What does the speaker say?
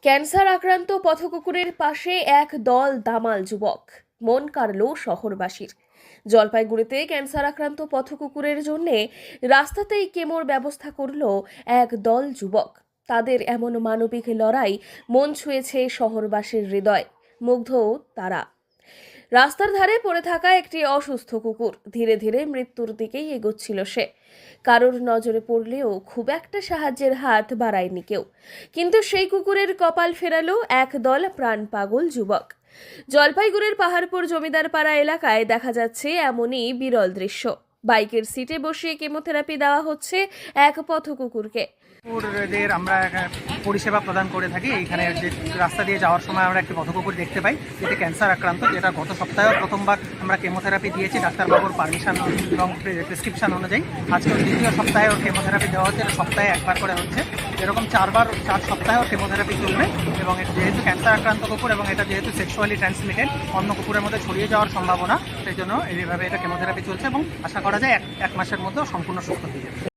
Cancer আক্রান্ত পথকুকুরের পাশে এক দল দামাল যুবক, মন কাড়ল শহরবাসীর। জলপাইগুড়িতে ক্যান্সার আক্রান্ত পথকুকুরের জন্য রাস্তাতেই কেমোর ব্যবস্থা করল এক দল যুবক। তাদের এমন মানবিক লড়াই মন ছুঁয়েছে শহরবাসীর হৃদয়। মুগ্ধ তারা। রাস্তার ধারে পড়ে থাকা একটি অসুস্থ কুকুর ধীরে ধীরে মৃত্যুর দিকেই এগোচ্ছিল সে। কারোর নজরে পড়লেও খুব একটা সাহায্যের হাত বাড়ায়নি কেউ। কিন্তু সেই কুকুরের কপাল ফেরালো এক দল প্রাণ পাগল যুবক। জলপাইগুড়ির পাহাড়পুর জমিদার পাড়া এলাকায় দেখা যাচ্ছে এমনই বিরল দৃশ্য। বাইকের সিটে বসিয়ে কেমোথেরাপি দেওয়া হচ্ছে এক পথকুকুরকে। কুকুরদের আমরা পরিষেবা প্রদান করে থাকি। এইখানে যে রাস্তা দিয়ে যাওয়ার সময় আমরা একটি পথকুকুর দেখতে পাই, যেটি ক্যান্সার আক্রান্ত, যেটা গত সপ্তাহে প্রথমবার আমরা কেমোথেরাপি দিয়েছি ডাক্তারবাবুর পারমিশন এবং প্রেসক্রিপশন অনুযায়ী। আজকে দ্বিতীয় সপ্তাহে ওর কেমোথেরাপি দেওয়া হচ্ছে, সপ্তাহে একবার করে হচ্ছে। এরকম 4 সপ্তাহে ওর কেমোথেরাপি চলবে। এবং যেহেতু ক্যান্সার আক্রান্ত কুকুর এবং এটা যেহেতু সেক্সুয়ালি ট্রান্সমিটেড, অন্য কুকুরের মধ্যে ছড়িয়ে যাওয়ার সম্ভাবনা, সেই জন্য এইভাবে এটা কেমোথেরাপি চলছে এবং আশা করা যায় এক মাসের মধ্যে সম্পূর্ণ সুস্থ হয়ে যাবে।